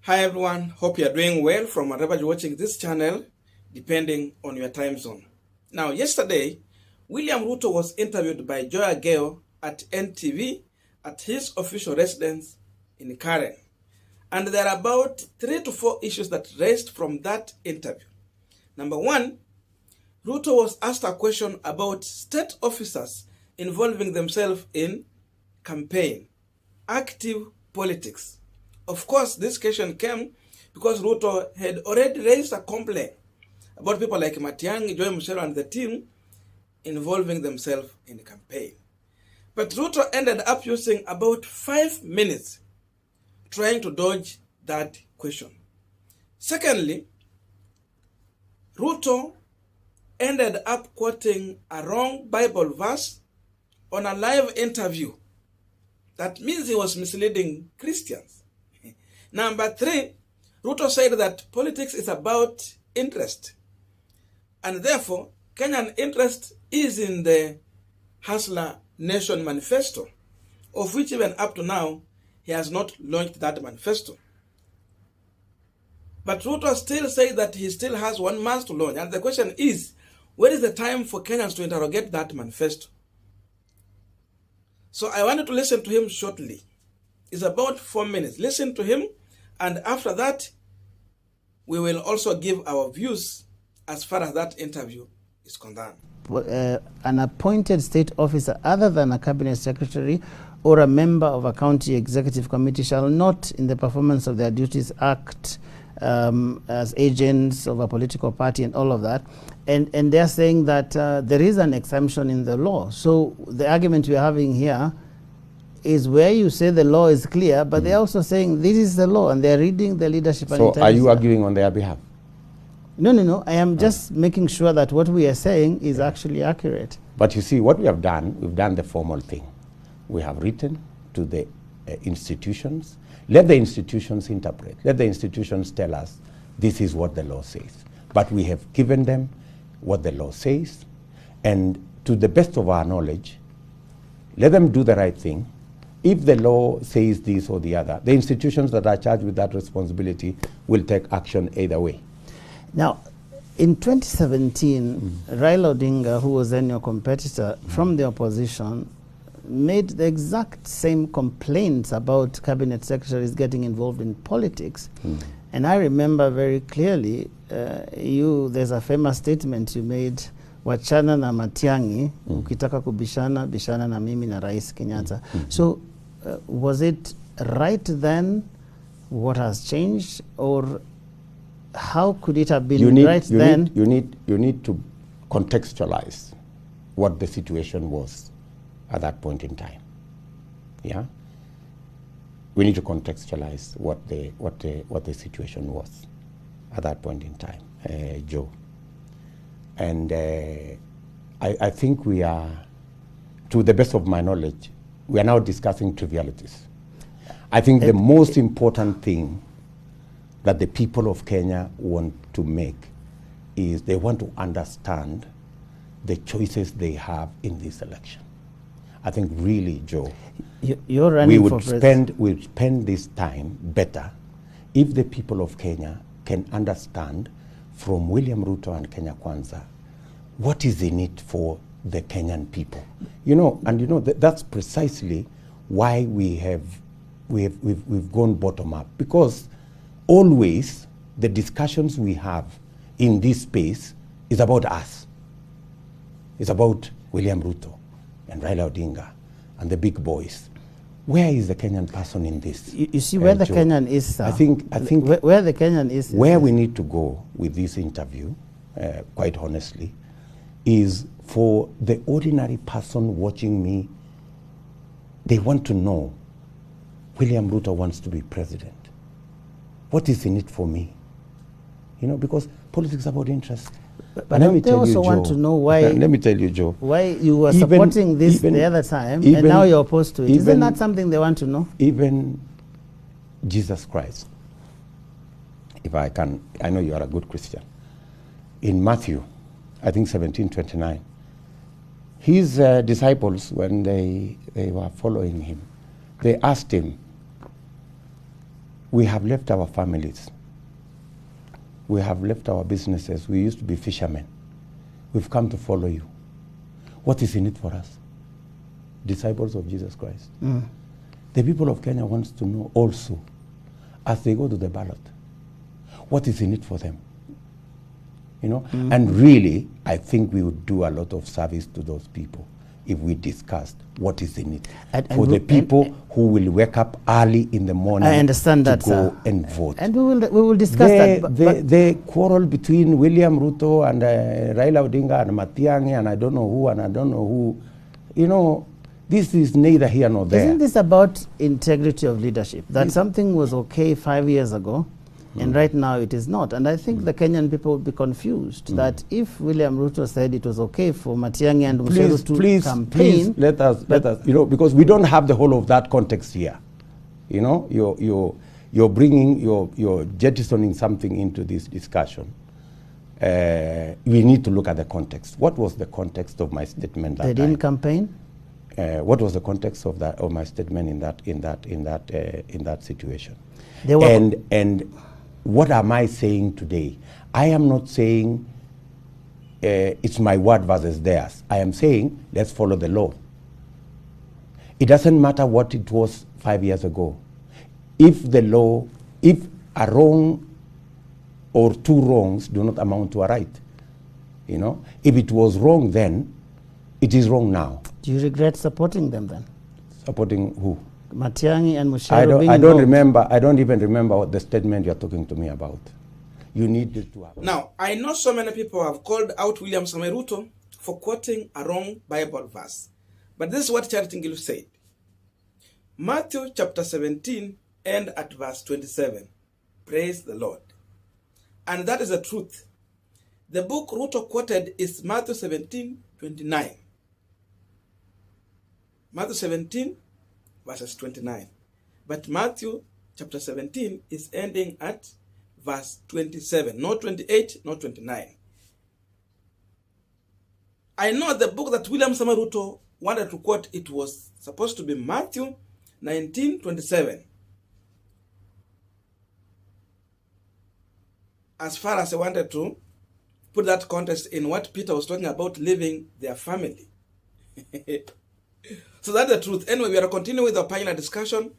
Hi everyone, hope you are doing well from wherever you're watching this channel, depending on your time zone. Now, yesterday, William Ruto was interviewed by Joe Ageo at NTV at his official residence in Karen. And there are about 3 to 4 issues that raised from that interview. Number one, Ruto was asked a question about state officers involving themselves in campaign, active politics. Of course, this question came because Ruto had already raised a complaint about people like Matiang'i, Joy Muchero and the team involving themselves in the campaign. But Ruto ended up using about 5 minutes trying to dodge that question. Secondly, Ruto ended up quoting a wrong Bible verse on a live interview. That means he was misleading Christians. Number 3, Ruto said that politics is about interest. And therefore, Kenyan interest is in the Hustler Nation Manifesto, of which even up to now, he has not launched that manifesto. But Ruto still says that he still has 1 month to launch. And the question is, when is the time for Kenyans to interrogate that manifesto? So I wanted to listen to him shortly. It's about 4 minutes. Listen to him. And after that, we will also give our views as far as that interview is concerned. An appointed state officer other than a cabinet secretary or a member of a county executive committee shall not, in the performance of their duties, act as agents of a political party and all of that. And they're saying that there is an exemption in the law. So the argument we're having here is where you say the law is clear, but they're also saying this is the law, and they're reading the leadership. So are you arguing on their behalf? No. I am just making sure that what we are saying is actually accurate. But you see, what we have done, we've done the formal thing. We have written to the institutions. Let the institutions interpret. Let the institutions tell us this is what the law says. But we have given them what the law says, and to the best of our knowledge, let them do the right thing. If the law says this or the other, the institutions that are charged with that responsibility will take action either way. Now, in 2017, Raila Odinga, who was then your competitor from the opposition, made the exact same complaints about cabinet secretaries getting involved in politics. And I remember very clearly, there's a famous statement you made, wachana na Matiang'i, ukitaka kubishana, bishana na mimi na Rais Kenyatta. So was it right then? What has changed? Or how could it have been then? You need to contextualize what the situation was at that point in time. Yeah? We need to contextualize what the situation was at that point in time, Joe. And I think we are, to the best of my knowledge, we are now discussing trivialities. I think the most important thing that the people of Kenya want to make is they want to understand the choices they have in this election. I think really, Joe, you're running for president. We would spend this time better if the people of Kenya can understand from William Ruto and Kenya Kwanza what is in it for the Kenyan people. That's precisely why we've gone bottom up, because always the discussions we have in this space is about us. It's about William Ruto and Raila Odinga and the big boys. Where is the Kenyan person in this? You see where the Kenyan is, sir. I think where the Kenyan is. Where we need to go with this interview, quite honestly, is for the ordinary person watching me. They want to know, William Ruto wants to be president. What is in it for me? Because politics is about interest. But let me tell you, Joe, want to know why. Let me tell you, Joe. Why you were supporting this the other time, and now you're opposed to it. Isn't that something they want to know? Even Jesus Christ, if I can, I know you are a good Christian. In Matthew, I think 17:29, his disciples, when they were following him, they asked him, we have left our families. We have left our businesses. We used to be fishermen. We've come to follow you. What is in it for us? Disciples of Jesus Christ. The people of Kenya wants to know also, as they go to the ballot, what is in it for them? You know, and really, I think we would do a lot of service to those people if we discussed what is in it for the people who will wake up early in the morning. I understand that, to go and vote. And we will discuss that. The quarrel between William Ruto and Raila Odinga and Matiang'i and I don't know who, you know, this is neither here nor there. Isn't this about integrity of leadership? That something was okay 5 years ago, and right now it is not. And I think the Kenyan people would be confused that if William Ruto said it was okay for Matiang'i and Musheru to campaign, please let us, you know, because we don't have the whole of that context here. You know, you're bringing, you're jettisoning something into this discussion. We need to look at the context. What was the context of my statement that they didn't campaign? What was the context of that, of my statement in that situation? And what am I saying today? I am not saying it's my word versus theirs. I am saying let's follow the law. It doesn't matter what it was 5 years ago. If a wrong or two wrongs do not amount to a right, you know, if it was wrong then, it is wrong now. Do you regret supporting them then? Supporting who? Matiang'i and Musheru I don't even remember what the statement you're talking to me about. You need to have. Now, I know so many people have called out William Ruto for quoting a wrong Bible verse. But this is what Charity Ngilu said. Matthew chapter 17 and at verse 27. Praise the Lord. And that is the truth. The book Ruto quoted is Matthew 17:29. Matthew 17 verses 29. But Matthew chapter 17 is ending at verse 27. Not 28, not 29. I know the book that William Ruto wanted to quote, it was supposed to be Matthew 19:27. As far as I wanted to put that context in what Peter was talking about, leaving their family. So that's the truth. Anyway, we are continuing with our panel discussion,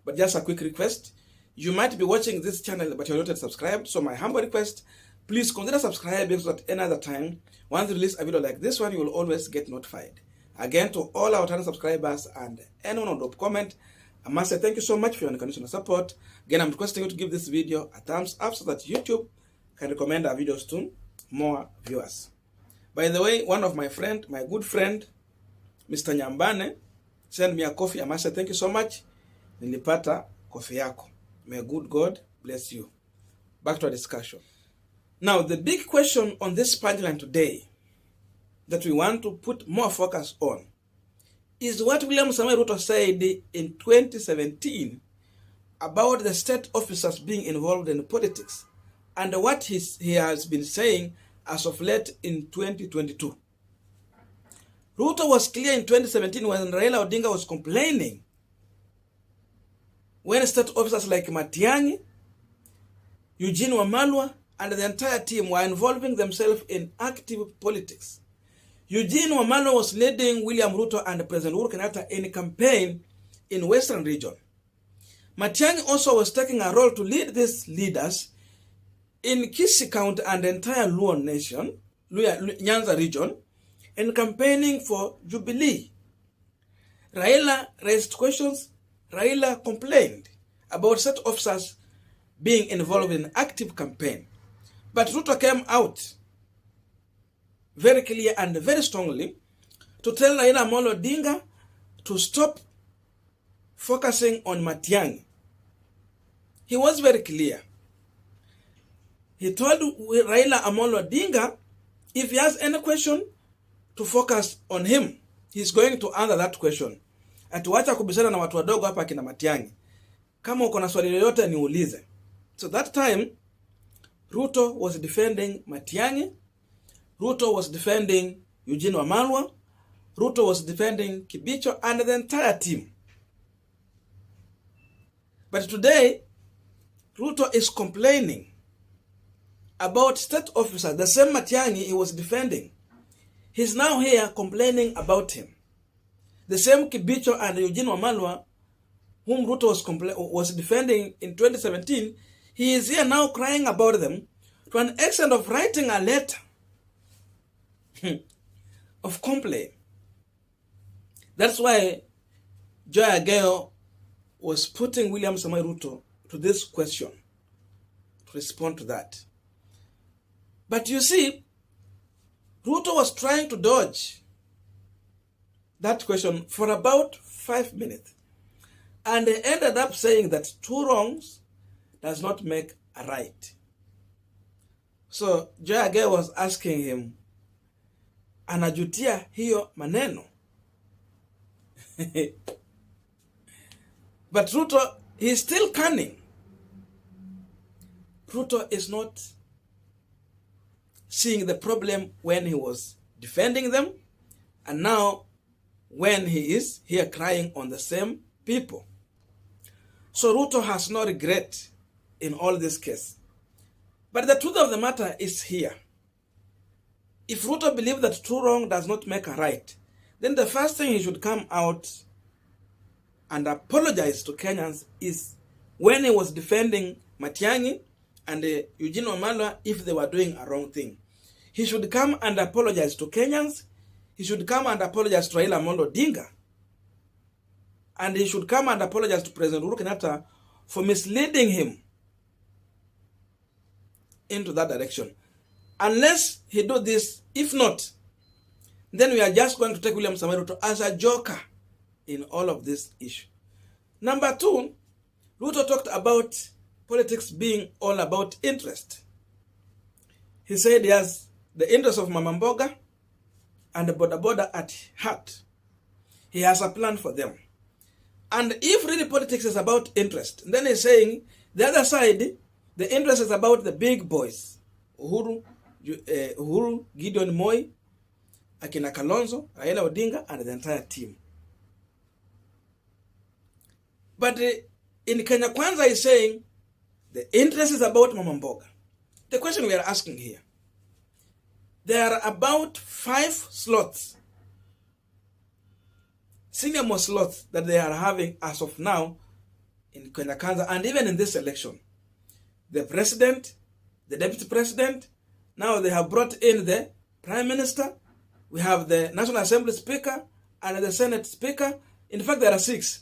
but just a quick request. You might be watching this channel, but you're not yet subscribed. So my humble request, please consider subscribing so that another time, once we release a video like this one, you will always get notified. Again, to all our channel subscribers and anyone on top comment, I must say thank you so much for your unconditional support. Again, I'm requesting you to give this video a thumbs up so that YouTube can recommend our videos to more viewers. By the way, one of my good friend, Mr. Nyambane, send me a coffee. I must say thank you so much. Nilipata coffee yako. May good God bless you. Back to our discussion. Now, the big question on this punchline today that we want to put more focus on is what William Ruto said in 2017 about the state officers being involved in politics and what he has been saying as of late in 2022. Ruto was clear in 2017 when Raila Odinga was complaining when state officers like Matiang'i, Eugene Wamalwa, and the entire team were involving themselves in active politics. Eugene Wamalwa was leading William Ruto and President Uhuru Kenyatta in a campaign in Western region. Matiang'i also was taking a role to lead these leaders in Incase County and the entire Luo nation, Nyanza region, in campaigning for Jubilee. Raila raised questions. Raila complained about such officers being involved in active campaign. But Ruto came out very clear and very strongly to tell Raila Amolo Odinga to stop focusing on Matiang'i. He was very clear. He told Raila Amolo Odinga if he has any question to focus on him, he's going to answer that question. Atuacha kubishana na watu wadogo hapa kina Matiang'i. Kama uko na swali yoyote niulize. So that time, Ruto was defending Matiang'i. Ruto was defending Eugene Wamalwa. Ruto was defending Kibicho and the entire team. But today, Ruto is complaining about state officers, the same Matiang'i he was defending. He's now here complaining about him. The same Kibicho and Eugene Wamalwa, whom Ruto was defending in 2017, he is here now crying about them to an extent of writing a letter of complaint. That's why Joe Ageo was putting William Samoei Ruto to this question to respond to that. But you see, Ruto was trying to dodge that question for about 5 minutes. And they ended up saying that 2 wrongs does not make a right. So Joe Ageo was asking him, anajutia hiyo maneno? But Ruto, he is still cunning. Ruto is not seeing the problem when he was defending them, and now when he is here crying on the same people. So Ruto has no regret in all this case. But the truth of the matter is here. If Ruto believes that 2 wrong does not make a right, then the first thing he should come out and apologize to Kenyans is when he was defending Matiang'i and Eugene Wamalwa if they were doing a wrong thing. He should come and apologize to Kenyans. He should come and apologize to Raila Amolo Odinga. And he should come and apologize to President Uhuru Kenyatta for misleading him into that direction. Unless he do this, if not, then we are just going to take William Samoei Ruto as a joker in all of this issue. Number 2, Ruto talked about politics being all about interest. He said he has the interest of Mama Mboga and the boda at heart. He has a plan for them. And if really politics is about interest, then he's saying the other side, the interest is about the big boys. Uhuru, Gideon Moi, Akina Kalonzo, Raila Odinga, and the entire team. But in Kenya Kwanza is saying the interest is about Mama Mboga. The question we are asking here, there are about 5 slots, senior most slots that they are having as of now in Kenya Kwanza and even in this election. The president, the deputy president, now they have brought in the prime minister, we have the National Assembly speaker and the Senate speaker. In fact, there are 6.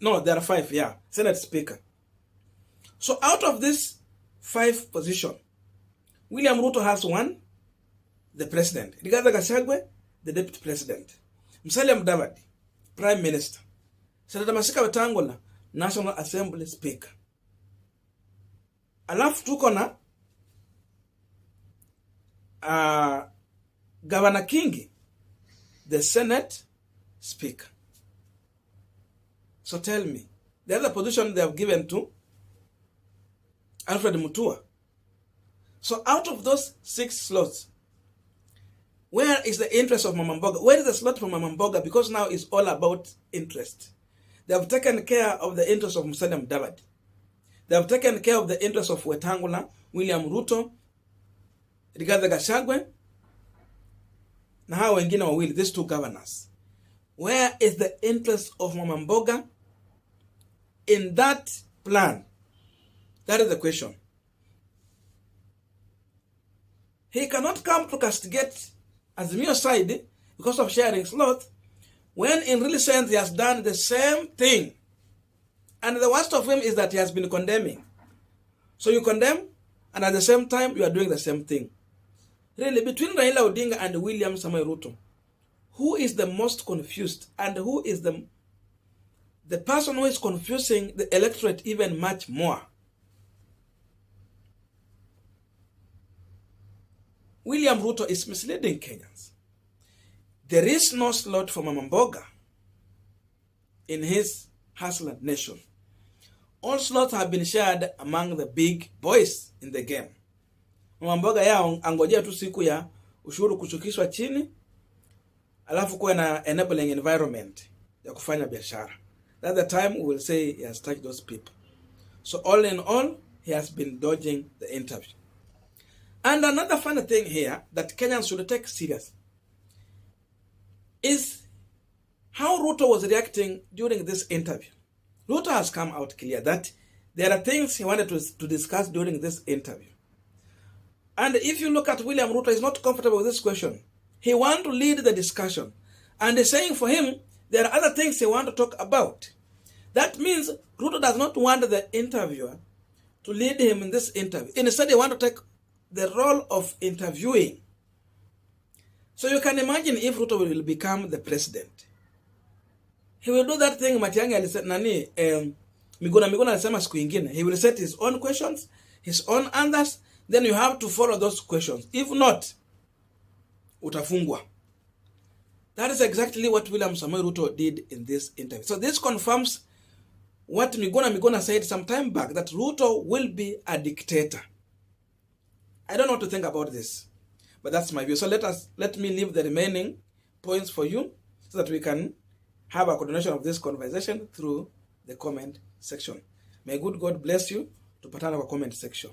No, there are 5, yeah, Senate speaker. So out of this 5 position, William Ruto has 1, the president. Rigathi Gachagua, the deputy president. Musalia Mudavadi, prime minister. Senator Masika Wetangula, National Assembly speaker. Alafu tuko na Governor Kingi, the Senate speaker. So tell me, the other position they have given to Alfred Mutua. So out of those 6 slots, where is the interest of Mama Mboga? Where is the slot for Mama Mboga? Because now it's all about interest. They have taken care of the interest of Musalia Mudavadi. They have taken care of the interest of Wetangula, William Ruto, Rigathi Gachagua, na hao wengine wawili, these 2 governors. Where is the interest of Mama Mboga in that plan? That is the question. He cannot come to castigate Azimio side because of sharing slots, when in real sense he has done the same thing. And the worst of him is that he has been condemning. So you condemn, and at the same time you are doing the same thing. Really, between Raila Odinga and William Samoei Ruto, who is the most confused, and who is the person who is confusing the electorate even much more? William Ruto is misleading Kenyans. There is no slot for Mama Mboga in his hustler nation. All slots have been shared among the big boys in the game. Mama Mboga yao angojea tu siku ya ushuru kushukishwa chini, alafu kuwe na enabling environment ya kufanya biashara. That's the time we will say he has touched those people. So all in all, he has been dodging the interview. And another funny thing here that Kenyans should take serious is how Ruto was reacting during this interview. Ruto has come out clear that there are things he wanted to discuss during this interview. And if you look at William Ruto, he's not comfortable with this question. He wants to lead the discussion. And he's saying for him, there are other things he wants to talk about. That means Ruto does not want the interviewer to lead him in this interview. Instead, he wants to take the role of interviewing. So you can imagine if Ruto will become the president. He will do that thing Matiang'i alisema nani Miguna alisema siku ingine. He will set his own questions, his own answers, then you have to follow those questions. If not, utafungwa. That is exactly what William Samoei Ruto did in this interview. So this confirms what Miguna said some time back, that Ruto will be a dictator. I don't know what to think about this, but that's my view. So let me leave the remaining points for you so that we can have a continuation of this conversation through the comment section. May good God bless you. Tupatane kwa comment section.